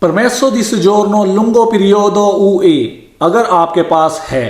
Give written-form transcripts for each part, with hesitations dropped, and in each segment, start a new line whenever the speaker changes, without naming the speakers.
Permesso di soggiorno lungo periodo UE अगर आपके पास है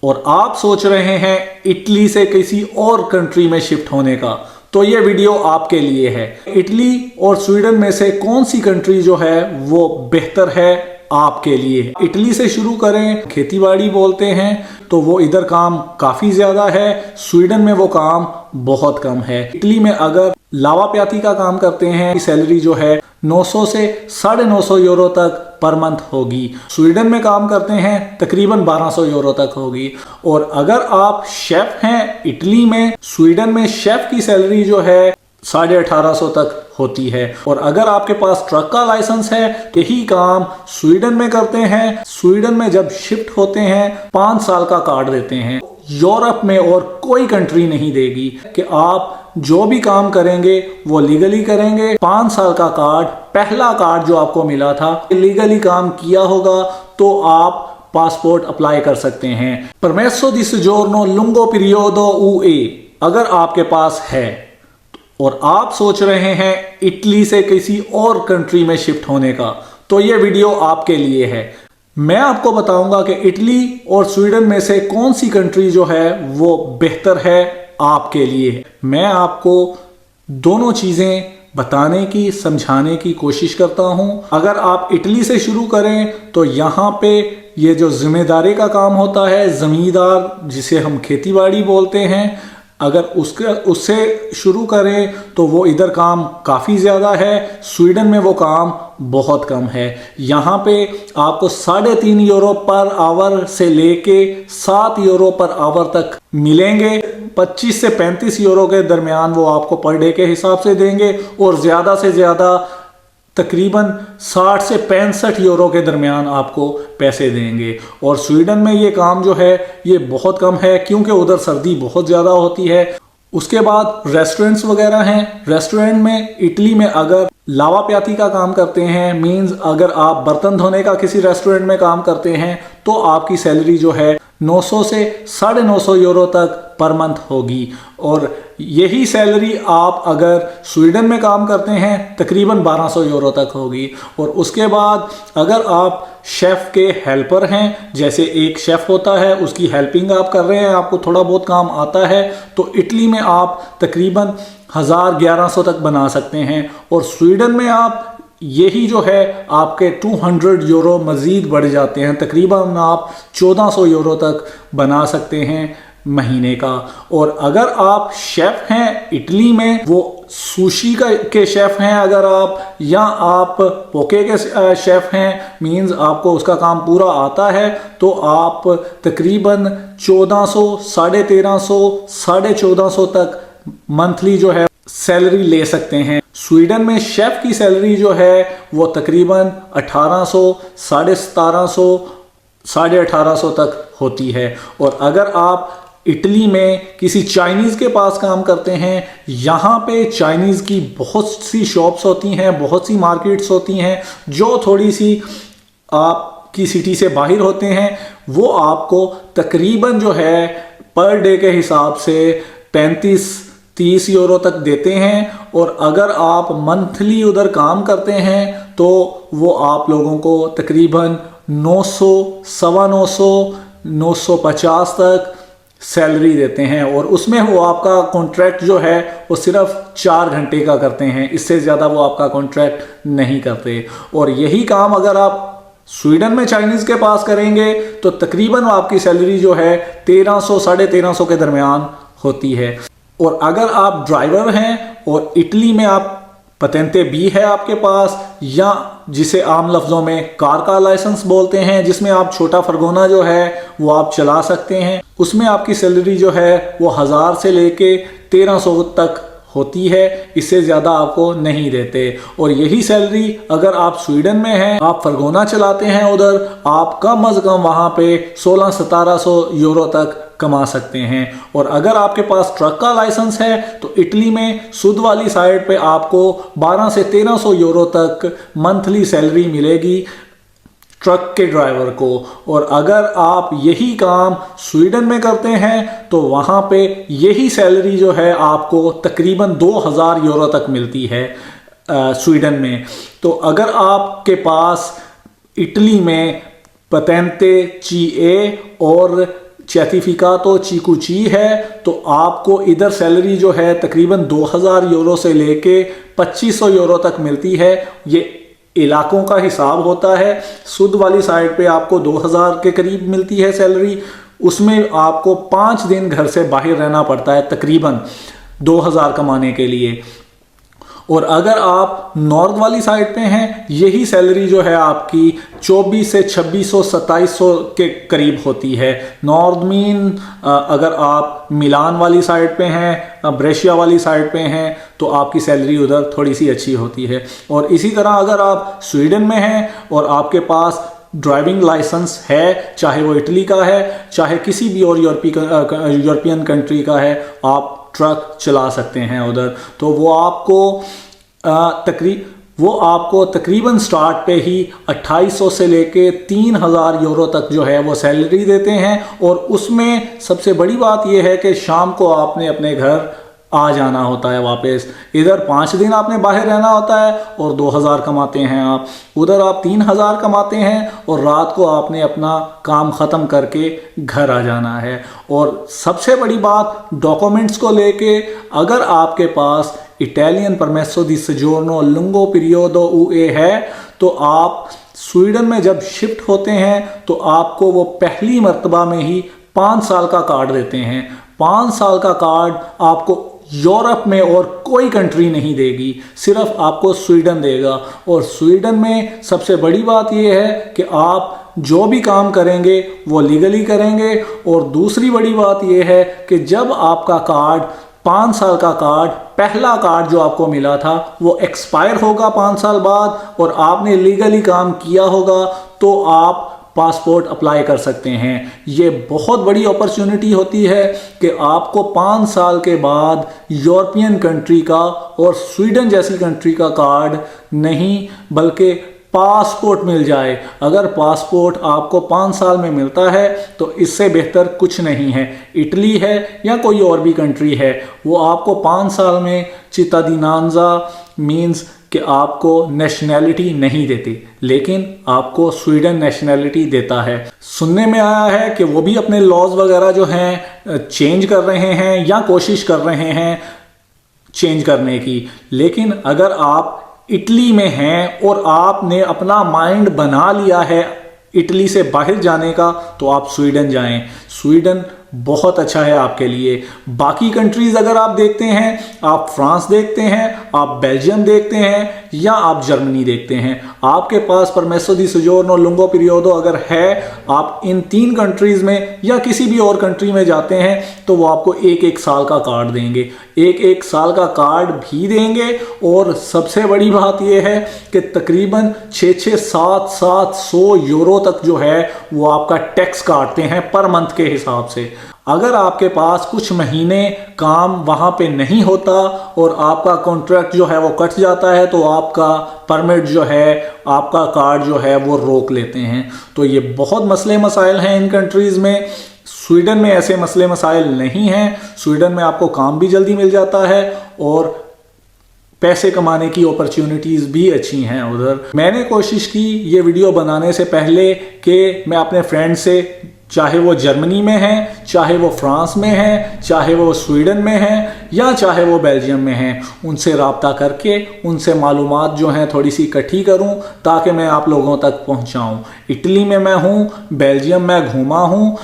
और आप सोच रहे हैं इटली से किसी और कंट्री में शिफ्ट होने का, तो ये वीडियो आपके लिए है। इटली और स्वीडन में से कौन सी कंट्री जो है वो बेहतर है आपके लिए। इटली से शुरू करें, खेतीबाड़ी बोलते हैं तो वो इधर काम काफी ज्यादा है, स्वीडन में वो काम बहुत कम है। इटली में अगर लावा प्याती का काम करते हैं, सैलरी जो है 900 से 950 यूरो तक पर मंथ होगी। स्वीडन में काम करते हैं तकरीबन 1200 यूरो तक होगी। और अगर आप शेफ हैं इटली में, स्वीडन में शेफ की सैलरी जो है 1850 तक होती है। और अगर आपके पास ट्रक का लाइसेंस है, यही काम स्वीडन में करते हैं। स्वीडन में जब शिफ्ट होते हैं 5 साल का कार्ड देते हैं। यूरोप में और कोई कंट्री नहीं देगी कि आप जो भी काम करेंगे वो लीगली करेंगे। 5 साल का कार्ड, पहला कार्ड जो आपको मिला था, लीगली काम किया होगा तो आप पासपोर्ट अप्लाई कर सकते हैं। परमेसो दी सोजोर्नो लुंगो पीरियोडो UE अगर आपके पास है और आप सोच रहे हैं इटली से किसी और कंट्री में शिफ्ट होने का, तो ये वीडियो आपके लिए है। मैं आपको बताऊंगा कि इटली और स्वीडन में से कौन सी कंट्री जो है वो बेहतर है आपके लिए। मैं आपको दोनों चीजें बताने की, समझाने की कोशिश करता हूं। अगर आप इटली से शुरू करें तो यहाँ पे ये जो जिम्मेदारी का काम होता है, जमींदार जिसे हम खेतीबाड़ी बोलते हैं, अगर उससे शुरू करें तो वो इधर काम काफ़ी ज़्यादा है। स्वीडन में वो काम बहुत कम है। यहाँ पे आपको 3.5 यूरो पर आवर से लेके 7 यूरो पर आवर तक मिलेंगे। 25 से 35 यूरो के दरमियान वो आपको पर डे के हिसाब से देंगे और ज़्यादा से ज़्यादा तकरीबन 60 से 65 यूरो के दरमियान आपको पैसे देंगे। और स्वीडन में ये काम जो है ये बहुत कम है क्योंकि उधर सर्दी बहुत ज़्यादा होती है। उसके बाद रेस्टोरेंट्स वगैरह हैं। रेस्टोरेंट में इटली में अगर लावा प्याती का काम करते हैं, मींस अगर आप बर्तन धोने का किसी रेस्टोरेंट में काम करते हैं, तो आपकी सैलरी जो है 900 से 950 यूरो तक पर मंथ होगी। और यही सैलरी आप अगर स्वीडन में काम करते हैं तकरीबन 1200 यूरो तक होगी। और उसके बाद अगर आप शेफ़ के हेल्पर हैं, जैसे एक शेफ़ होता है उसकी हेल्पिंग आप कर रहे हैं, आपको थोड़ा बहुत काम आता है, तो इटली में आप तकरीबन 1000-1100 तक बना सकते हैं। और स्वीडन में आप यही जो है आपके 200 यूरो मज़ीद बढ़ जाते हैं, तकरीबन आप 1400 यूरो तक बना सकते हैं महीने का। और अगर आप शेफ़ हैं इटली में, वो सुशी के शेफ़ हैं अगर आप, या आप पोके के शेफ़ हैं, मींस आपको उसका काम पूरा आता है, तो आप तकरीबन 1400, 1350, 1450 तक मंथली जो है सैलरी ले सकते हैं। स्वीडन में शेफ की सैलरी जो है वो तकरीबन 1800, 1750, 1850 तक होती है। और अगर आप इटली में किसी चाइनीज़ के पास काम करते हैं, यहाँ पे चाइनीज़ की बहुत सी शॉप्स होती हैं, बहुत सी मार्केट्स होती हैं जो थोड़ी सी आपकी सिटी से बाहर होते हैं, वो आपको तकरीबन जो है पर डे के हिसाब से 35-30 यूरो तक देते हैं। और अगर आप मंथली उधर काम करते हैं तो वो आप लोगों को तकरीबन 900, 950, 950 तक सैलरी देते हैं। और उसमें वो आपका कॉन्ट्रैक्ट जो है वो सिर्फ 4 घंटे का करते हैं, इससे ज़्यादा वो आपका कॉन्ट्रैक्ट नहीं करते। और यही काम अगर आप स्वीडन में चाइनीज़ के पास करेंगे तो तकरीबन आपकी सैलरी जो है 1300, 1350 के दरमियान होती है। और अगर आप ड्राइवर हैं और इटली में आप पतेंते बी है आपके पास, या जिसे आम लफ्ज़ों में कार का लाइसेंस बोलते हैं, जिसमें आप छोटा फरगोना जो है वो आप चला सकते हैं, उसमें आपकी सैलरी जो है वो 1000 से लेके 1300 तक होती है, इससे ज़्यादा आपको नहीं देते। और यही सैलरी अगर आप स्वीडन में हैं, आप फरगोना चलाते हैं, उधर आप कम अज़ कम वहाँ पे 1600-1700 यूरो तक कमा सकते हैं। और अगर आपके पास ट्रक का लाइसेंस है तो इटली में सुद वाली साइड पे आपको 1200 से 1300 यूरो तक मंथली सैलरी मिलेगी ट्रक के ड्राइवर को। और अगर आप यही काम स्वीडन में करते हैं तो वहाँ पे यही सैलरी जो है आपको तकरीबन 2000 यूरो तक मिलती है। स्वीडन में। तो अगर आपके पास इटली में पतेंते ची ए और certificato चीकू ची है, तो आपको इधर सैलरी जो है तकरीबन 2000 यूरो से लेके 2500 यूरो तक मिलती है। ये इलाकों का हिसाब होता है। सुद वाली साइड पे आपको 2000 के करीब मिलती है सैलरी, उसमें आपको 5 दिन घर से बाहर रहना पड़ता है तकरीबन 2000 कमाने के लिए। और अगर आप नॉर्थ वाली साइड पे हैं, यही सैलरी जो है आपकी 24 से 2600 2700 के करीब होती है। नॉर्थ मीन अगर आप मिलान वाली साइड पे हैं, ब्रेशिया वाली साइड पे हैं, तो आपकी सैलरी उधर थोड़ी सी अच्छी होती है। और इसी तरह अगर आप स्वीडन में हैं और आपके पास ड्राइविंग लाइसेंस है, चाहे वो इटली का है, चाहे किसी भी और यूरोपियन कंट्री का है, आप ट्रक चला सकते हैं उधर। तो वो आपको तकरीबन स्टार्ट पे ही 2800 से लेके 3000 यूरो तक जो है वो सैलरी देते हैं। और उसमें सबसे बड़ी बात यह है कि शाम को आपने अपने घर आ जाना होता है वापस। इधर 5 दिन आपने बाहर रहना होता है और 2000 कमाते हैं आप, उधर आप 3000 कमाते हैं और रात को आपने अपना काम ख़त्म करके घर आ जाना है। और सबसे बड़ी बात डॉक्यूमेंट्स को लेके, अगर आपके पास इटालियन परमेसो दी सजोर्नो लुंगो पीरियोडो UE है, तो आप स्वीडन में जब शिफ्ट होते हैं तो आपको वो पहली मर्तबा में ही 5 साल का कार्ड देते हैं। 5 साल का कार्ड आपको यूरोप में और कोई कंट्री नहीं देगी, सिर्फ आपको स्वीडन देगा। और स्वीडन में सबसे बड़ी बात यह है कि आप जो भी काम करेंगे वो लीगली करेंगे। और दूसरी बड़ी बात यह है कि जब आपका कार्ड 5 साल का कार्ड, पहला कार्ड जो आपको मिला था, वो एक्सपायर होगा 5 साल बाद और आपने लीगली काम किया होगा, तो आप पासपोर्ट अप्लाई कर सकते हैं। ये बहुत बड़ी अपॉर्चुनिटी होती है कि आपको 5 साल के बाद यूरोपियन कंट्री का और स्वीडन जैसी कंट्री का कार्ड नहीं बल्कि पासपोर्ट मिल जाए। अगर पासपोर्ट आपको 5 साल में मिलता है तो इससे बेहतर कुछ नहीं है। इटली है या कोई और भी कंट्री है, वो आपको 5 साल में चित्तादिनांजा मीन्स कि आपको नेशनैलिटी नहीं देती, लेकिन आपको स्वीडन नेशनैलिटी देता है। सुनने में आया है कि वो भी अपने लॉज वगैरह जो हैं चेंज कर रहे हैं या कोशिश कर रहे हैं चेंज करने की। लेकिन अगर आप इटली में हैं और आपने अपना माइंड बना लिया है इटली से बाहर जाने का, तो आप स्वीडन जाएं। स्वीडन बहुत अच्छा है आपके लिए। बाकी कंट्रीज अगर आप देखते हैं, आप फ्रांस देखते हैं, आप बेल्जियम देखते हैं या आप जर्मनी देखते हैं, आपके पास परमेसो दी सोजोर्नो लुंगो पीरियोडो अगर है, आप इन 3 कंट्रीज में या किसी भी और कंट्री में जाते हैं तो वो आपको 1-1 साल का कार्ड देंगे, 1-1 साल का कार्ड भी देंगे। और सबसे बड़ी बात यह है कि तकरीबन 600-700 यूरो तक जो है वो आपका टैक्स काटते हैं पर मंथ के हिसाब से। अगर आपके पास कुछ महीने काम वहाँ पे नहीं होता और आपका कॉन्ट्रैक्ट जो है वो कट जाता है, तो आपका परमिट जो है, आपका कार्ड जो है वो रोक लेते हैं। तो ये बहुत मसले मसाइल हैं इन कंट्रीज़ में। स्वीडन में ऐसे मसले मसाइल नहीं हैं। स्वीडन में आपको काम भी जल्दी मिल जाता है और पैसे कमाने की अपॉर्चुनिटीज़ भी अच्छी हैं उधर। मैंने कोशिश की ये वीडियो बनाने से पहले कि मैं अपने फ्रेंड से, चाहे वो जर्मनी में हैं, चाहे वो फ्रांस में हैं, चाहे वो स्वीडन में हैं या चाहे वो बेल्जियम में हैं, उनसे रब्ता करके उनसे मालूमात जो हैं थोड़ी सी इकट्ठी करूं ताकि मैं आप लोगों तक पहुंचाऊं। इटली में मैं हूं, बेल्जियम में घूमा हूं,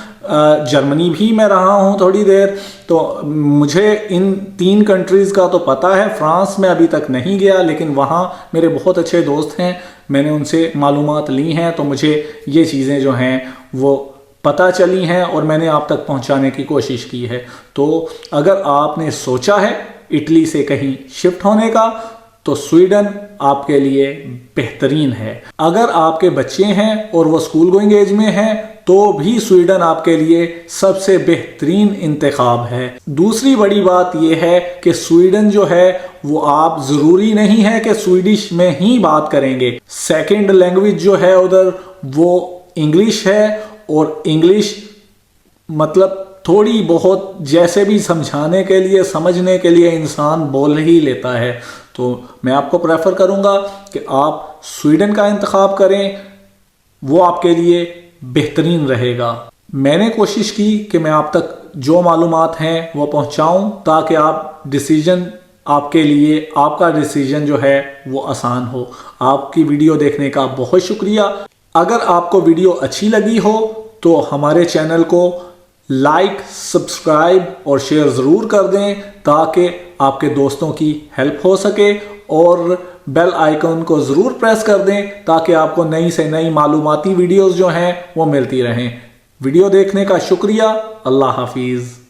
जर्मनी भी मैं रहा हूं थोड़ी देर, तो मुझे इन 3 कंट्रीज़ का तो पता है। फ्रांस में अभी तक नहीं गया, लेकिन वहाँ मेरे बहुत अच्छे दोस्त हैं, मैंने उनसे मालूमात ली हैं, तो मुझे ये चीज़ें जो हैं वो पता चली हैं और मैंने आप तक पहुंचाने की कोशिश की है। तो अगर आपने सोचा है इटली से कहीं शिफ्ट होने का, तो स्वीडन आपके लिए बेहतरीन है। अगर आपके बच्चे हैं और वो स्कूल गोइंग एज में हैं, तो भी स्वीडन आपके लिए सबसे बेहतरीन इंतखाब है। दूसरी बड़ी बात यह है कि स्वीडन जो है वो आप ज़रूरी नहीं है कि स्वीडिश में ही बात करेंगे। सेकंड लैंग्वेज जो है उधर वो इंग्लिश है, और इंग्लिश मतलब थोड़ी बहुत जैसे भी समझाने के लिए, समझने के लिए इंसान बोल ही लेता है। तो मैं आपको प्रेफर करूँगा कि आप स्वीडन का इंतखाब करें, वो आपके लिए बेहतरीन रहेगा। मैंने कोशिश की कि मैं आप तक जो मालूमात हैं वो पहुँचाऊँ ताकि आप डिसीजन आपके लिए आपका डिसीजन जो है वो आसान हो। आपकी वीडियो देखने का बहुत शुक्रिया। अगर आपको वीडियो अच्छी लगी हो तो हमारे चैनल को लाइक, सब्सक्राइब और शेयर ज़रूर कर दें ताकि आपके दोस्तों की हेल्प हो सके, और बेल आइकन को ज़रूर प्रेस कर दें ताकि आपको नई से नई मालूमाती वीडियोस जो हैं वो मिलती रहें। वीडियो देखने का शुक्रिया। अल्लाह हाफिज़।